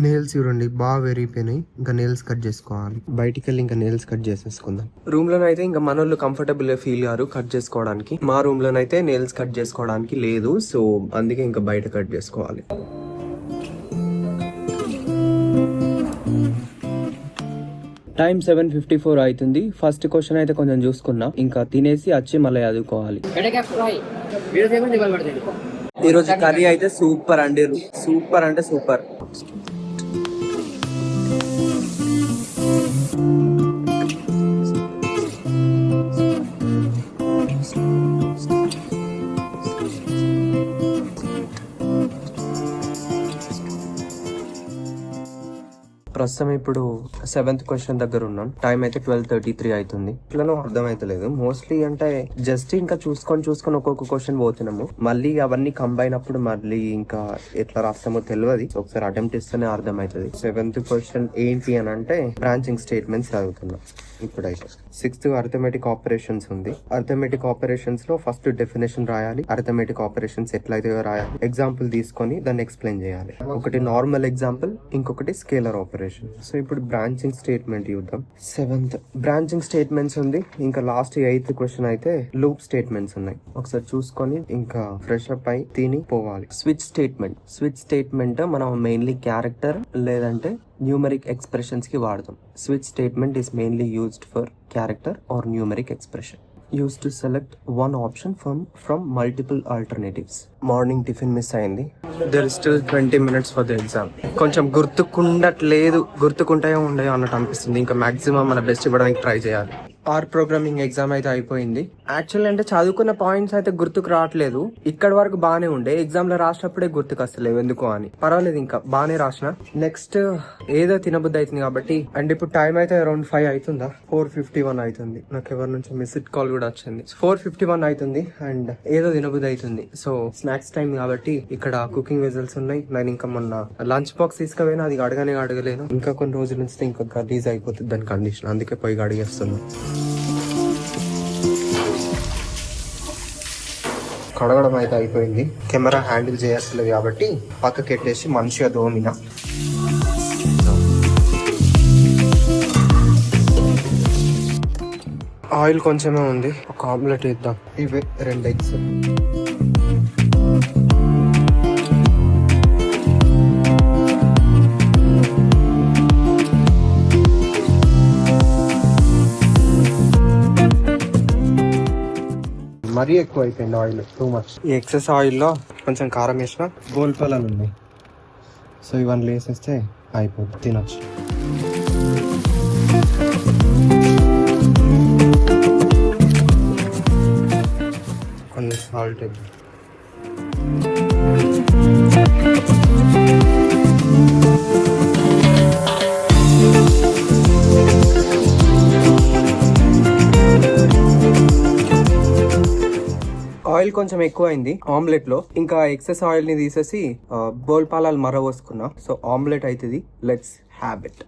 Nails చూడండి బాగా విరిగిపోయినాయి. ఇంకా నెయిల్స్ కట్ చేసుకోవాలి. బయటికి వెళ్ళి ఇంకా నెయిల్స్ కట్ చేసేసుకుందాం. రూమ్ లోనైతే ఇంకా మన వాళ్ళు కంఫర్టబుల్ ఫీల్ గారు కట్ చేసుకోవడానికి. మా రూమ్ లోనైతే నెయిల్స్ కట్ చేసుకోవడానికి లేదు, సో అందుకే ఇంకా బయట కట్ చేసుకోవాలి. టైం 7:54 అవుతుంది. ఫస్ట్ క్వశ్చన్ అయితే కొంచెం చూసుకున్నా, ఇంకా తినేసి వచ్చి మళ్ళీ చదువుకోవాలి. ఈ రోజు కర్రీ అయితే సూపర్ అండి, సూపర్ అంటే సూపర్. ప్రస్తుతం ఇప్పుడు 7th క్వశ్చన్ దగ్గర ఉన్నాం. టైం అయితే 12:33 అవుతుంది. ఇట్లనో అర్థమైతలేదు మోస్ట్లీ, అంటే జస్ట్ ఇంకా చూసుకొని ఒక్కొక్క క్వశ్చన్ పోతున్నాము. మళ్ళీ అవన్నీ కంబైన్ అప్పుడు మళ్ళీ ఇంకా ఎట్లా రాస్తామో తెలియదు. ఒకసారి అటెంప్ట్ ఇస్తేనే అర్థమవుతుంది. 7th క్వశ్చన్ ఏంటి అని అంటే బ్రాంచింగ్ స్టేట్మెంట్స్ చదువుతున్నాం. ఇప్పుడైతే 6th అర్థమెటిక్ ఆపరేషన్స్ ఉంది. అర్థమెటిక్ ఆపరేషన్స్ లో ఫస్ట్ డెఫినేషన్ రాయాలి. అర్థమెటిక్ ఆపరేషన్స్ ఎట్లయితే రాయాలి, ఎగ్జాంపుల్ తీసుకొని దాన్ని ఎక్స్ప్లెయిన్ చేయాలి. ఒకటి నార్మల్ ఎగ్జాంపుల్, ఇంకొకటి స్కేలర్ ఆపరేషన్. సో ఇప్పుడు బ్రాంచింగ్ స్టేట్మెంట్ చూద్దాం. 7th బ్రాంచింగ్ స్టేట్మెంట్స్ ఉంది. ఇంకా లాస్ట్ 8th క్వశ్చన్ అయితే లూప్ స్టేట్మెంట్స్ ఉన్నాయి. ఒకసారి చూసుకొని ఇంకా ఫ్రెష్ అప్ అయి తిని పోవాలి. స్విచ్ స్టేట్మెంట్ మనం మెయిన్లీ క్యారెక్టర్ లేదంటే న్యూమరిక్ ఎక్స్ప్రెషన్స్ కి వాడతాం. Switch statement is mainly used for character are numeric expression. Use to select one option from multiple alternatives. Morning tiffin miss అయింది. There is still 20 minutes for the exam. కొంచెం గుర్తుకుంటాయో ఉండయో అన్నట్టు అనిపిస్తుంది. ఇంకా maximum మన best ఇవ్వడానికి ట్రై చేయాలి. Are programming exam అయితే అయిపోయింది. యాక్చువల్లీ అంటే చదువుకున్న పాయింట్స్ అయితే గుర్తుకు రావట్లేదు. ఇక్కడ వరకు బానే ఉండే, ఎగ్జామ్ లో రాసినప్పుడే గుర్తుకు వస్తలేవు ఎందుకో అని. పర్వాలేదు, ఇంకా బానే రాసిన. నెక్స్ట్ ఏదో తినబుద్ధి అవుతుంది కాబట్టి. అండ్ ఇప్పుడు టైం అయితే అరౌండ్ 5 అవుతుందా, 4:51 అవుతుంది. నాకు ఎవరి నుంచి మిస్డ్ కాల్ కూడా వచ్చింది. 4:51 అవుతుంది అండ్ ఏదో తినబుద్ధి అవుతుంది. సో స్నాక్స్ టైం కాబట్టి ఇక్కడ కుకింగ్ వెజల్స్ ఉన్నాయి. నేను ఇంకా మొన్న లంచ్ బాక్స్ తీసుకుపోయినా అది అడగలేను. ఇంకా కొన్ని రోజుల నుంచి ఇంకా గలీజ్ అయిపోతుంది దాని కండిషన్. అందుకే పోయి అడిగేస్తున్నా. కడగడం అయితే అయిపోయింది. కెమెరా హ్యాండిల్ చేయట్లేదు కాబట్టి పక్కకి పెట్టేసి మంచిగా దోమిన. ఆయిల్ కొంచెమే ఉంది, ఒక ఆమ్లెట్ ఇద్దాం. ఇవే 2 eggs. మరీ ఎక్కువ అయిపోయింది ఆయిల్, టూ మచ్. ఈ ఎక్సెస్ ఆయిల్లో కొంచెం కారం వేసిన గోల్పలాలు ఉన్నాయి. సో ఇవన్నీ వేసేస్తే అయిపోతుంది, తినొచ్చు. కొన్ని సాల్ట్. ఆయిల్ కొంచెం ఎక్కువ అయింది ఆమ్లెట్ లో. ఇంకా ఎక్సెస్ ఆయిల్ ని తీసేసి బోల్పాలాలు మరవోసుకున్నా. సో ఆమ్లెట్ అవుతుంది. Let's have it.